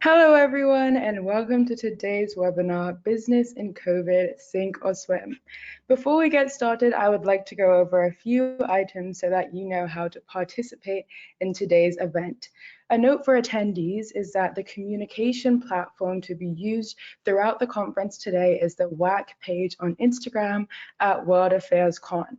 Hello, everyone, and welcome to today's webinar, Business in COVID, Sink or Swim. Before we get started, I would like to go over a few items so that you know how to participate in today's event. A note for attendees is that the communication platform to be used throughout the conference today is the WAC page on Instagram at World Affairs Con.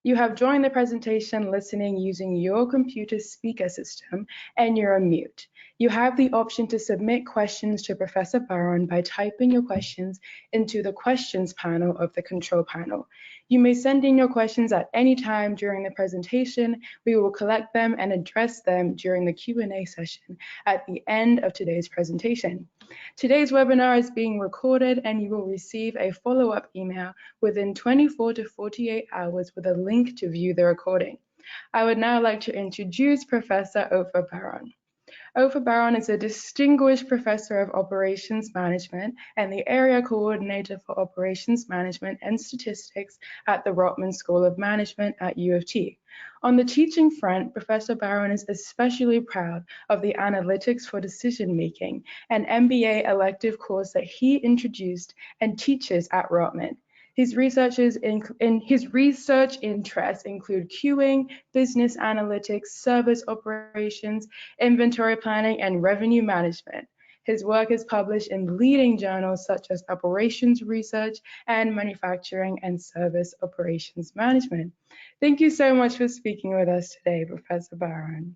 You have joined the presentation listening using your computer speaker system and you're on mute. You have the option to submit questions to Professor Barron by typing your questions into the questions panel of the control panel. You may send in your questions at any time during the presentation. We will collect them and address them during the Q&A session at the end of today's presentation. Today's webinar is being recorded and you will receive a follow-up email within 24 to 48 hours with a link to view the recording. I would now like to introduce Professor Opher Barron. Opher Barron is a distinguished professor of operations management and the area coordinator for operations management and statistics at the Rotman School of Management at U of T. On the teaching front, Professor Barron is especially proud of the Analytics for Decision Making, an MBA elective course that he introduced and teaches at Rotman. His research interests include queuing, business analytics, service operations, inventory planning, and revenue management. His work is published in leading journals such as Operations Research and Manufacturing and Service Operations Management. Thank you so much for speaking with us today, Professor Barron.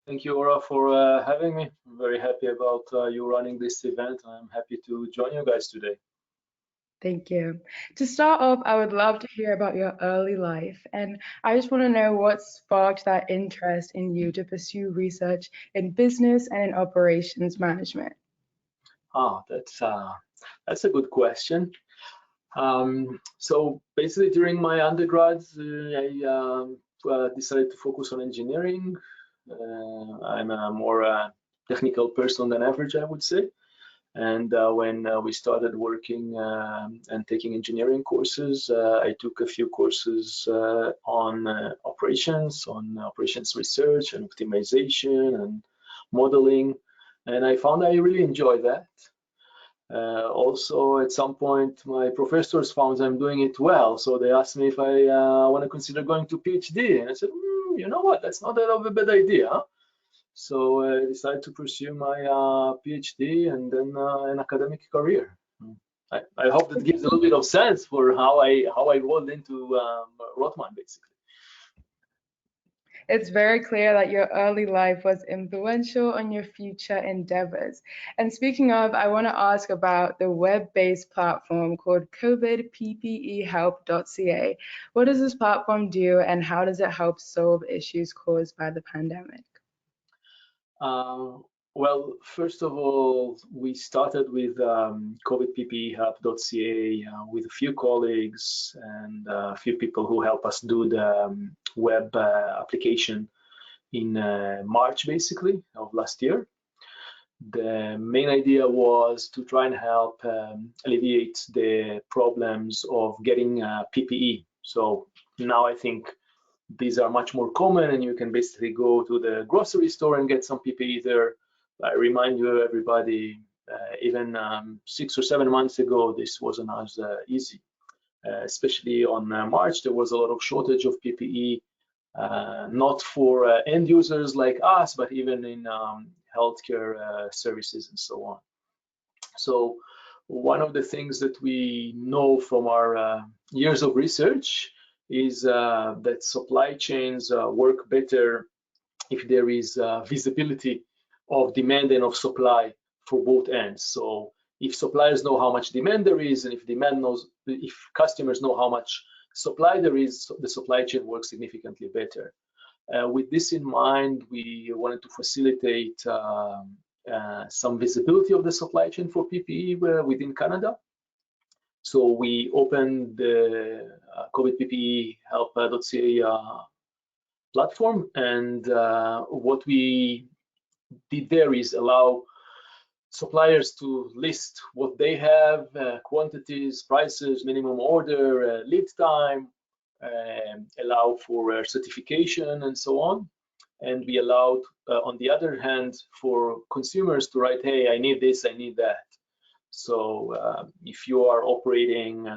Thank you, Aura, for having me. I'm very happy about you running this event. I'm happy to join you guys today. Thank you. To start off, I would love to hear about your early life, and I just want to know what sparked that interest in you to pursue research in business and in operations management. That's a good question. So basically, during my undergrad, I decided to focus on engineering. I'm a more technical person than average, I would say. And when we started working and taking engineering courses, I took a few courses on operations research and optimization and modeling, and I found I really enjoy that. Also, at some point, my professors found I'm doing it well, so they asked me if I want to consider going to PhD, and I said, you know what, that's not that of a bad idea. So I decided to pursue my PhD and then an academic career. I hope that gives a little bit of sense for how I rolled into Rotman, basically. It's very clear that your early life was influential on your future endeavors. And speaking of, I want to ask about the web-based platform called COVIDPPEhelp.ca. What does this platform do and how does it help solve issues caused by the pandemic? Well, first of all, we started with COVIDPPEhelp.ca with a few colleagues and a few people who help us do the web application in March, basically, of last year. The main idea was to try and help alleviate the problems of getting PPE. So now I think these are much more common, and you can basically go to the grocery store and get some PPE there. I remind you, everybody, even 6 or 7 months ago, this wasn't as easy. Especially on March, there was a lot of shortage of PPE, not for end users like us, but even in healthcare services and so on. So one of the things that we know from our years of research is that supply chains work better if there is visibility of demand and of supply for both ends. So if suppliers know how much demand there is, and if customers know how much supply there is, the supply chain works significantly better. With this in mind, we wanted to facilitate some visibility of the supply chain for PPE within Canada. So we opened the COVIDPPEhelp.ca platform, and what we did there is allow suppliers to list what they have, quantities, prices, minimum order, lead time, allow for certification and so on. and we allowed, on the other hand, for consumers to write, hey, I need this, I need that. So if you are operating,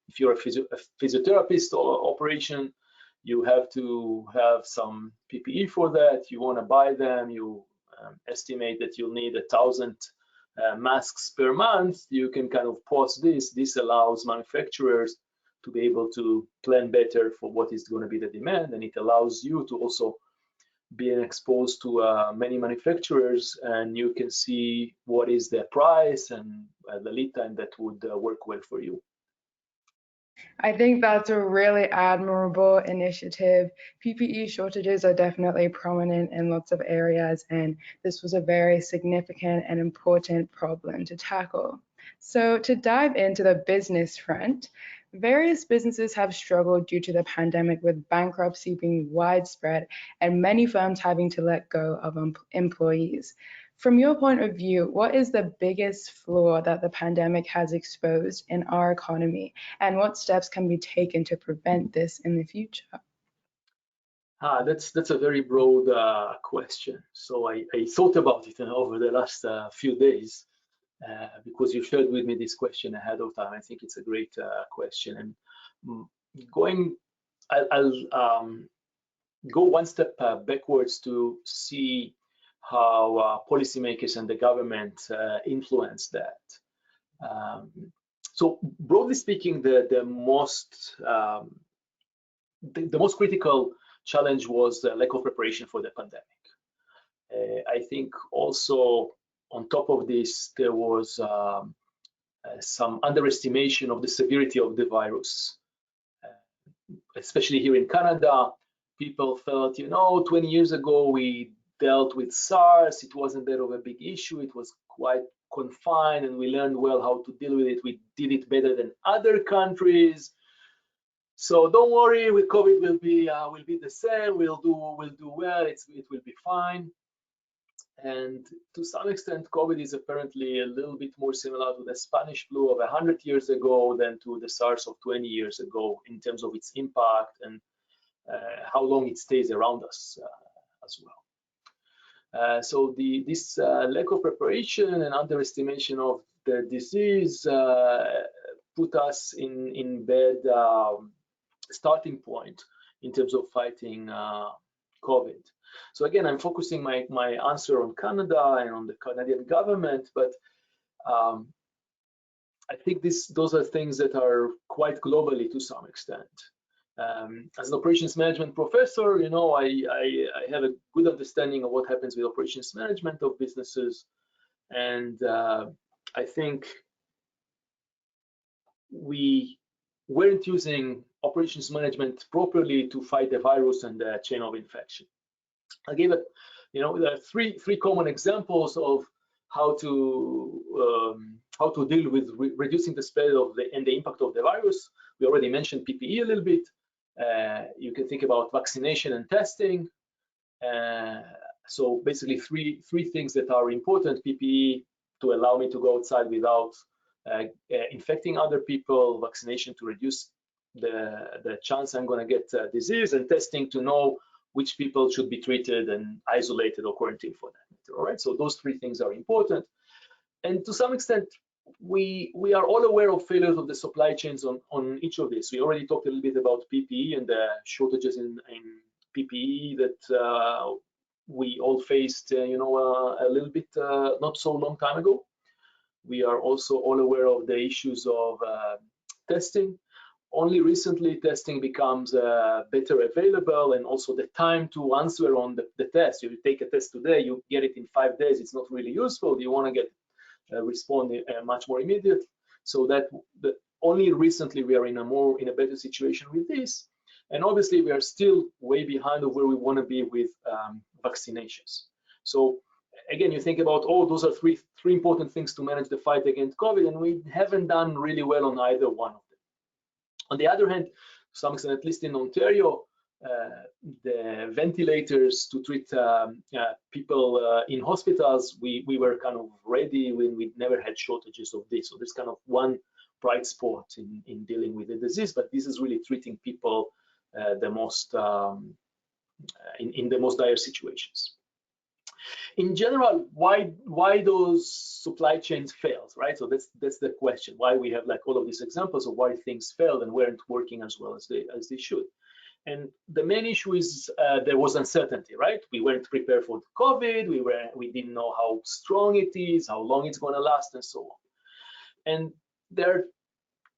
if you're a physiotherapist or operation, you have to have some PPE for that. You want to buy them. You estimate that you'll need 1,000 masks per month. You can kind of pause this. This allows manufacturers to be able to plan better for what is going to be the demand, and it allows you to also being exposed to many manufacturers, and you can see what is the price and the lead time that would work well for you. I think that's a really admirable initiative. PPE shortages are definitely prominent in lots of areas, and this was a very significant and important problem to tackle. So, to dive into the business front, various businesses have struggled due to the pandemic, with bankruptcy being widespread and many firms having to let go of employees. From your point of view, what is the biggest flaw that the pandemic has exposed in our economy, and what steps can be taken to prevent this in the future? That's a very broad question. So I thought about it over the last few days because you shared with me this question ahead of time. I think it's a great question. And going, I'll go one step backwards to see how policymakers and the government influence that. So broadly speaking, the most critical challenge was the lack of preparation for the pandemic. I think also on top of this, there was some underestimation of the severity of the virus. Especially here in Canada, people felt, 20 years ago we dealt with SARS. It wasn't that of a big issue. It was quite confined, and we learned well how to deal with it. We did it better than other countries. So don't worry, with COVID will be the same. We'll do well. It will be fine. And to some extent, COVID is apparently a little bit more similar to the Spanish flu of 100 years ago than to the SARS of 20 years ago in terms of its impact and how long it stays around us as well. So this lack of preparation and underestimation of the disease put us in bad starting point in terms of fighting COVID. So again, I'm focusing my answer on Canada and on the Canadian government, but I think those are things that are quite globally to some extent. As an operations management professor, I have a good understanding of what happens with operations management of businesses, and I think we weren't using operations management properly to fight the virus and the chain of infection. I gave it, there are three common examples of how to deal with reducing the spread of and the impact of the virus. We already mentioned PPE a little bit. You can think about vaccination and testing. So basically three things that are important: PPE to allow me to go outside without infecting other people, vaccination to reduce the chance I'm going to get disease, and testing to know which people should be treated and isolated or quarantined for that matter. All right, so those three things are important. And to some extent, we are all aware of failures of the supply chains on each of these. We already talked a little bit about PPE and the shortages in PPE that we all faced, a little bit not so long time ago. We are also all aware of the issues of testing. Only recently, testing becomes better available, and also the time to answer on the test. You take a test today, you get it in 5 days. It's not really useful. You want to get respond much more immediate. So that only recently we are in a better situation with this, and obviously we are still way behind of where we want to be with vaccinations. So again, you think about, those are three important things to manage the fight against COVID, and we haven't done really well on either one of them. On the other hand, to some extent, at least in Ontario, the ventilators to treat people in hospitals, we were kind of ready when we never had shortages of this. So there's kind of one bright spot in dealing with the disease, but this is really treating people the most in the most dire situations. In general, why those supply chains failed, right? So that's the question. Why we have like all of these examples of why things failed and weren't working as well as they should. And the main issue is there was uncertainty, right? We weren't prepared for COVID. We didn't know how strong it is, how long it's going to last, and so on. And there are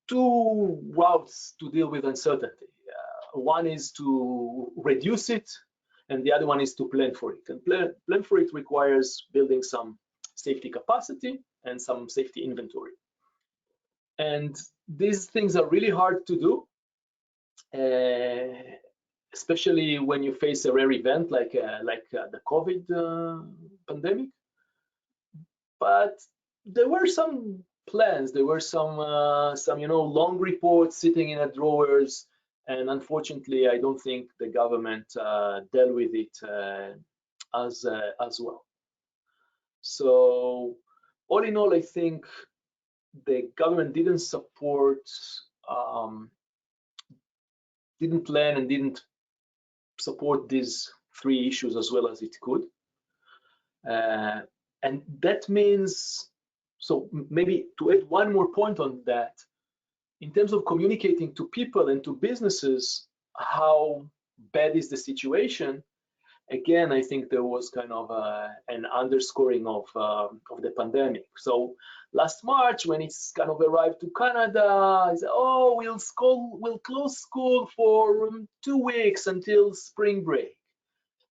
two routes to deal with uncertainty. One is to reduce it, and the other one is to plan for it. And plan for it requires building some safety capacity and some safety inventory. And these things are really hard to do, especially when you face a rare event like the COVID pandemic. But there were some plans. There were some long reports sitting in the drawers. And unfortunately, I don't think the government dealt with it as well. So all in all, I think the government didn't support, didn't plan and didn't support these three issues as well as it could. And that means, so maybe to add one more point on that, in terms of communicating to people and to businesses how bad is the situation, again, I think there was kind of an underscoring of the pandemic. So last March, when it's kind of arrived to Canada, I said, oh, we'll close school for 2 weeks until spring break.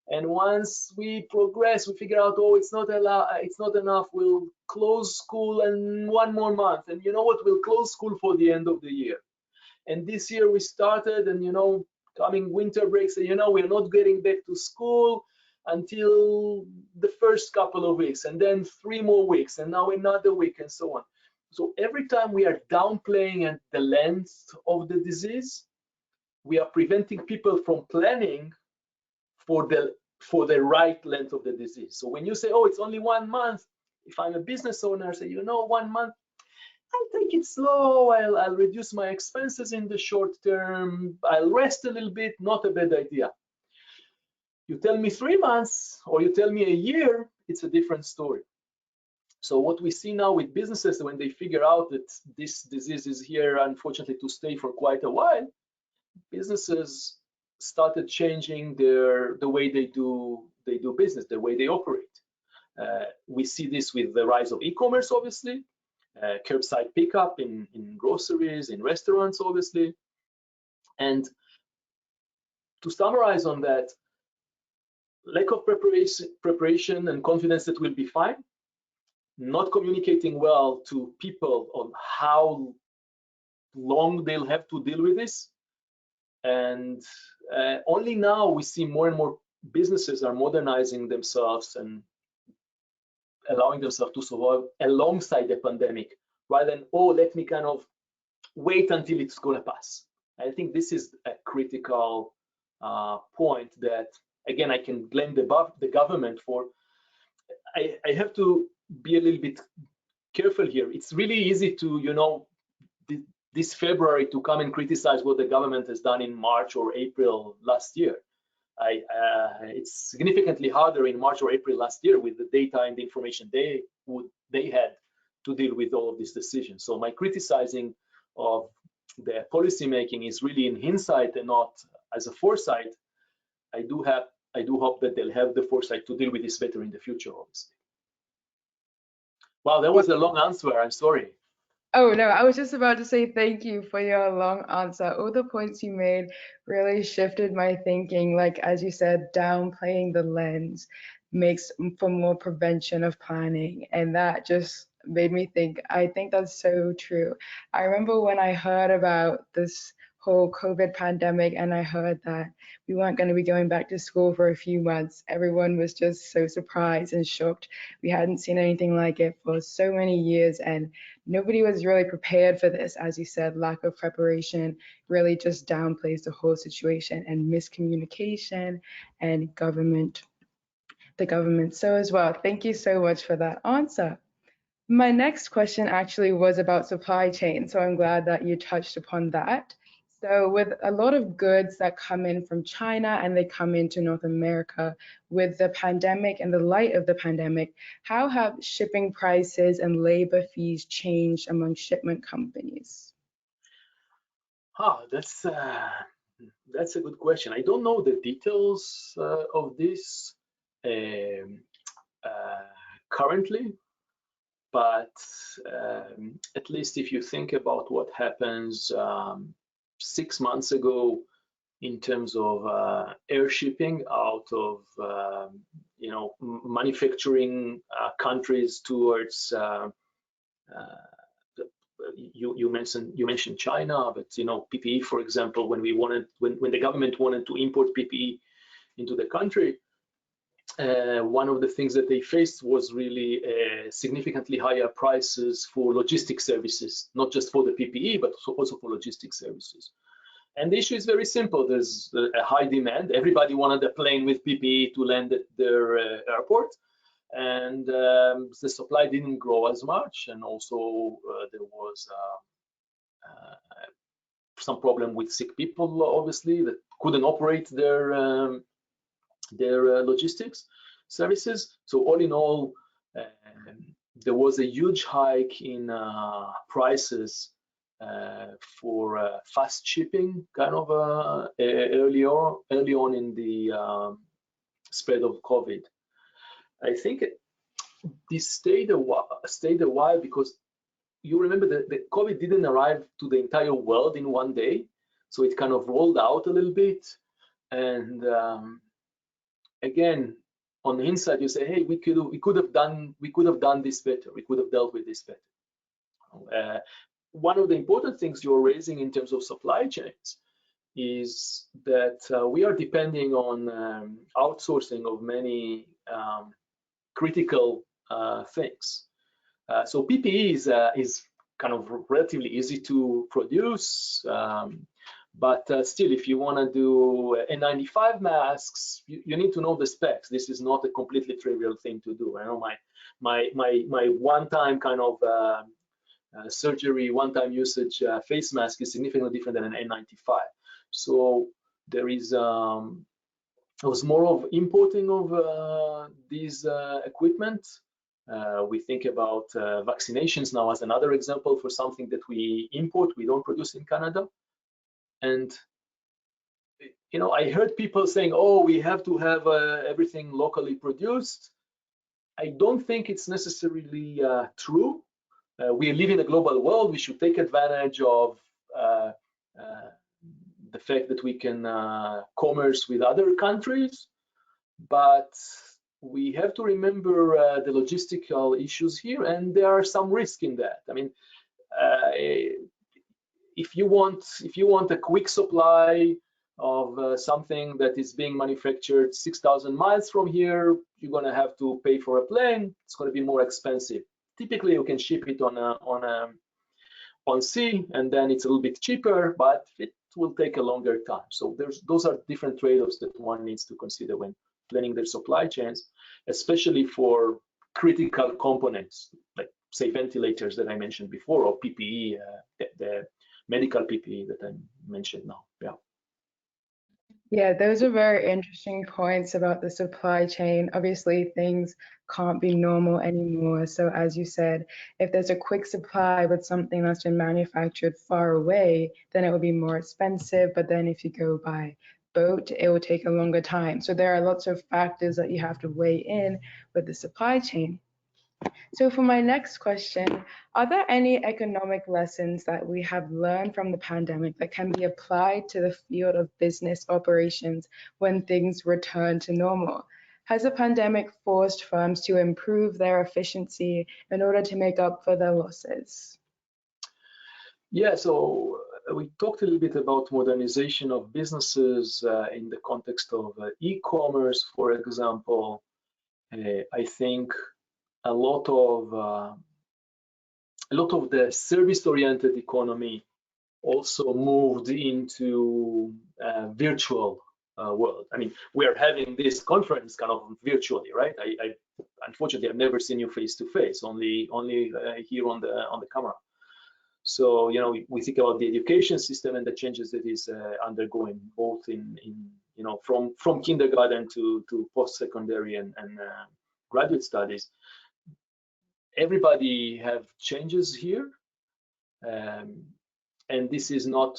And once we progress, we figure out, oh, it's not enough. We'll close school in 1 more month. And you know what? We'll close school for the end of the year. And this year we started, and coming winter breaks, and we're not getting back to school until the first couple of weeks, and then 3 more weeks, and now another week, and so on. So every time we are downplaying the length of the disease, we are preventing people from planning for the right length of the disease. So when you say, oh, it's only 1 month, if I'm a business owner, I say, 1 month, I'll take it slow, I'll reduce my expenses in the short term, I'll rest a little bit, not a bad idea. You tell me 3 months, or you tell me a year, it's a different story. So what we see now with businesses, when they figure out that this disease is here, unfortunately, to stay for quite a while, businesses started changing the way they do business, the way they operate. We see this with the rise of e-commerce, obviously, curbside pickup in groceries, in restaurants, obviously. And to summarize on that, lack of preparation and confidence that we'll be fine, not communicating well to people on how long they'll have to deal with this. And only now we see more and more businesses are modernizing themselves and allowing themselves to survive alongside the pandemic, rather than, oh, let me kind of wait until it's going to pass. I think this is a critical point that, again, I can blame the government for. I have to be a little bit careful here. It's really easy to, this February to come and criticize what the government has done in March or April last year. It's significantly harder in March or April last year with the data and the information they had to deal with all of these decisions. So my criticizing of the policy making is really in hindsight and not as a foresight. I do hope that they'll have the foresight to deal with this better in the future, obviously. Wow, that was a long answer. I'm sorry. Oh, no, I was just about to say thank you for your long answer. All the points you made really shifted my thinking. Like, as you said, downplaying the lens makes for more prevention of planning. And that just made me think, I think that's so true. I remember when I heard about this whole COVID pandemic and I heard that we weren't going to be going back to school for a few months, everyone was just so surprised and shocked. We hadn't seen anything like it for so many years, and nobody was really prepared for this. As you said, lack of preparation really just downplays the whole situation, and miscommunication and the government so as well. Thank you so much for that answer. My next question actually was about supply chain, so I'm glad that you touched upon that. So, with a lot of goods that come in from China and they come into North America, with the pandemic and the light of the pandemic, how have shipping prices and labor fees changed among shipment companies? Ah, that's a good question. I don't know the details of this um, currently, but at least if you think about what happens 6 months ago in terms of air shipping out of manufacturing countries towards you mentioned China, but PPE, for example, when the government wanted to import PPE into the country, one of the things that they faced was really significantly higher prices for logistics services, not just for the PPE, but also for logistics services. And the issue is very simple. There's a high demand. Everybody wanted a plane with PPE to land at their airport, and the supply didn't grow as much. And also there was some problem with sick people, obviously, that couldn't operate their logistics services. So all in all, there was a huge hike in prices for fast shipping, kind of early on in the spread of COVID. I think this stayed a while because you remember that the COVID didn't arrive to the entire world in one day, so it kind of rolled out a little bit. And again, on the inside, you say, hey, we could have done this better. We could have dealt with this better. One of the important things you're raising in terms of supply chains is that we are depending on outsourcing of many critical things. So PPE is kind of relatively easy to produce, but still, if you want to do N95 masks, you need to know the specs. This is not a completely trivial thing to do. I know my one-time kind of surgery, one-time usage face mask is significantly different than an N95. So there was more of importing of these equipment. We think about vaccinations now as another example for something that we import, we don't produce in Canada. And I heard people saying, oh, we have to have everything locally produced. I don't think it's necessarily true. We live in a global world. We should take advantage of the fact that we can commerce with other countries, but we have to remember the logistical issues here, and there are some risk in that. I mean, if you want a quick supply of something that is being manufactured 6,000 miles from here, you're going to have to pay for a plane. It's going to be more expensive. Typically, you can ship it on sea, and then it's a little bit cheaper, but it will take a longer time. So those are different trade-offs that one needs to consider when planning their supply chains, especially for critical components, like say ventilators that I mentioned before, or PPE, the medical PPE that I mentioned now. Yeah. Yeah, those are very interesting points about the supply chain. Obviously, things can't be normal anymore. So, as you said, if there's a quick supply with something that's been manufactured far away, then it will be more expensive. But then if you go by boat, it will take a longer time. So, there are lots of factors that you have to weigh in with the supply chain. So for my next question, are there any economic lessons that we have learned from the pandemic that can be applied to the field of business operations when things return to normal? Has the pandemic forced firms to improve their efficiency in order to make up for their losses? Yeah, so we talked a little bit about modernization of businesses in the context of e-commerce, for example. I think a lot of the service-oriented economy also moved into virtual world. I mean, we are having this conference kind of virtually, right? I unfortunately I've never seen you face to face, only here on the camera. So, you know, we think about the education system and the changes that is undergoing, both in you know, from kindergarten to post-secondary and graduate studies. Everybody have changes here, and this is not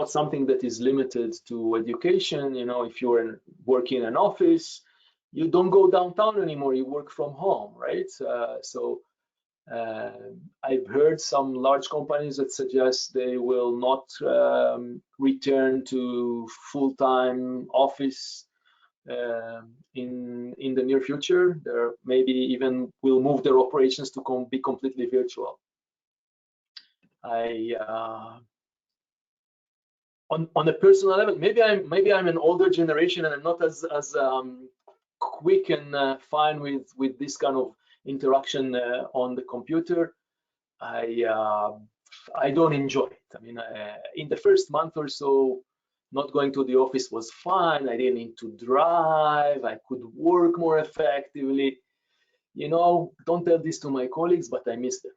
something that is limited to education. You know, if you're working in an office, you don't go downtown anymore. You work from home, right? I've heard some large companies that suggest they will not return to full-time office in the near future. There maybe even will move their operations to be completely virtual. On a personal level, maybe I'm an older generation and I'm not as quick and fine with this kind of interaction on the computer. I don't enjoy it. I mean, in the first month or so, not going to the office was fine. I didn't need to drive. I could work more effectively. You know, don't tell this to my colleagues, but I miss them.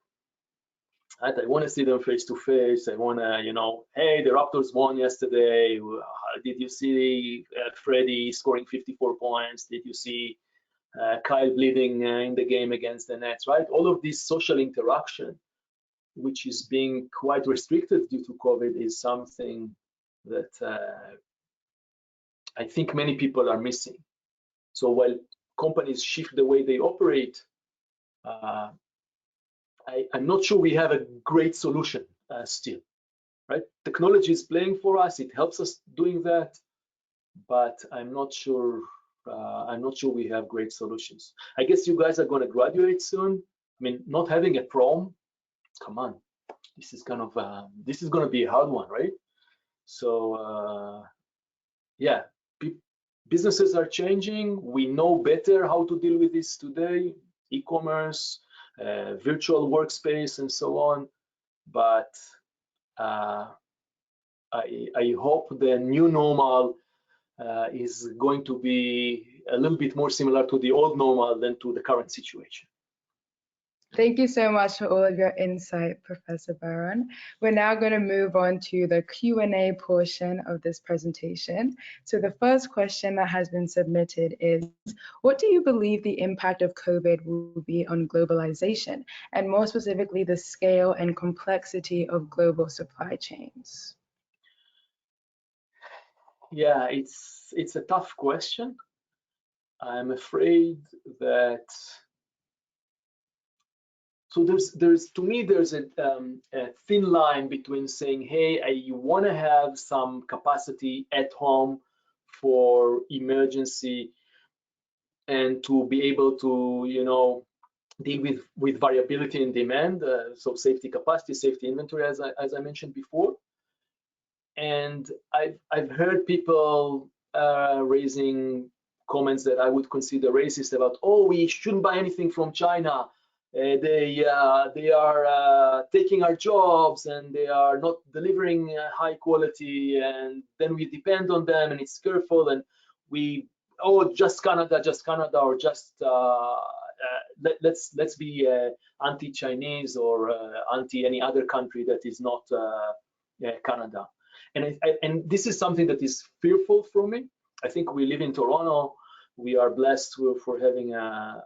Right? I want to see them face to face. I want to, you know, hey, the Raptors won yesterday. Did you see Freddie scoring 54 points? Did you see Kyle bleeding in the game against the Nets, right? All of this social interaction, which is being quite restricted due to COVID, is something that I think many people are missing. So while companies shift the way they operate, I'm not sure we have a great solution still, right? Technology is playing for us. It helps us doing that, but I'm not sure we have great solutions. I guess you guys are going to graduate soon. I mean, not having a prom, come on, this is kind of this is going to be a hard one, right? So yeah, businesses are changing. We know better how to deal with this today, e-commerce, virtual workspace, and so on. But I hope the new normal is going to be a little bit more similar to the old normal than to the current situation. Thank you so much for all of your insight, Professor Baron. We're now going to move on to the Q&A portion of this presentation. So the first question that has been submitted is, what do you believe the impact of COVID will be on globalization, and more specifically, the scale and complexity of global supply chains? Yeah, it's a tough question. I'm afraid that there's to me there's a thin line between saying, hey, I want to have some capacity at home for emergency and to be able to, you know, deal with variability in demand, so safety capacity, safety inventory, as I mentioned before. And I've heard people raising comments that I would consider racist about, oh, we shouldn't buy anything from China. They are taking our jobs and they are not delivering high quality, and then we depend on them and it's careful, and we, oh, just Canada, or just let's be anti-Chinese or anti any other country that is not Canada. And this is something that is fearful for me. I think we live in Toronto. We are blessed for having a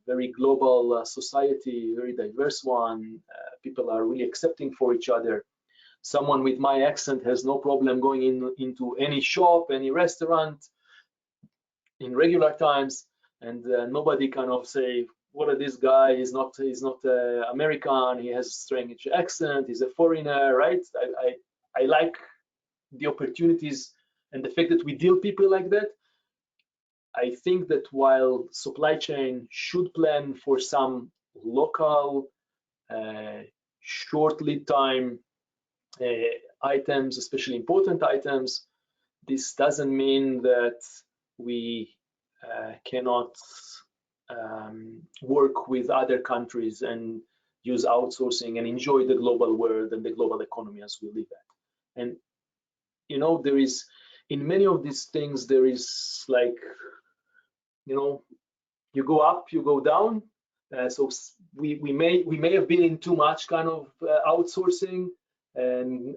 very global society, very diverse one. People are really accepting for each other. Someone with my accent has no problem going into any shop, any restaurant in regular times, and nobody kind of say, what are this guy? He's not American. He has a strange accent. He's a foreigner, right? I like the opportunities and the fact that we deal people like that. I think that while supply chain should plan for some local short lead time items, especially important items, this doesn't mean that we cannot work with other countries and use outsourcing and enjoy the global world and the global economy as we live at. And you know, there is, in many of these things, there is like, you know, you go up, you go down. So we may have been in too much kind of outsourcing, and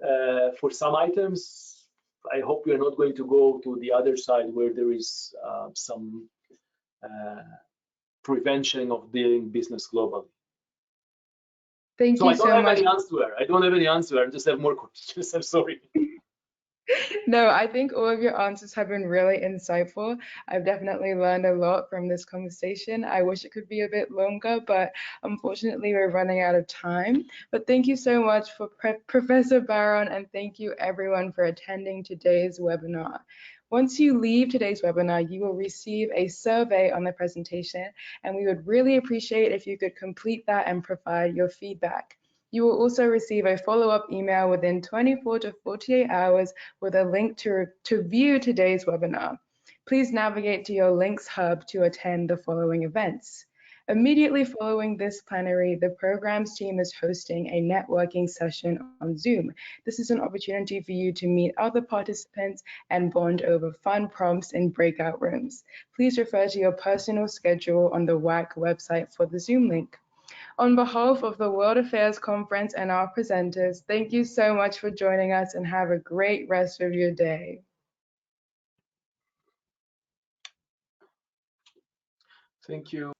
for some items, I hope we are not going to go to the other side where there is some prevention of doing business globally. Thank So you I don't so have much. any answer. I don't have any answer. I just have more questions. I'm sorry. No, I think all of your answers have been really insightful. I've definitely learned a lot from this conversation. I wish it could be a bit longer, but unfortunately, we're running out of time. But thank you so much for Professor Baron, and thank you everyone for attending today's webinar. Once you leave today's webinar, you will receive a survey on the presentation, and we would really appreciate if you could complete that and provide your feedback. You will also receive a follow-up email within 24 to 48 hours with a link to view today's webinar. Please navigate to your Links hub to attend the following events. Immediately following this plenary, the programs team is hosting a networking session on Zoom. This is an opportunity for you to meet other participants and bond over fun prompts in breakout rooms. Please refer to your personal schedule on the WAC website for the Zoom link. On behalf of the World Affairs Conference and our presenters, thank you so much for joining us and have a great rest of your day. Thank you.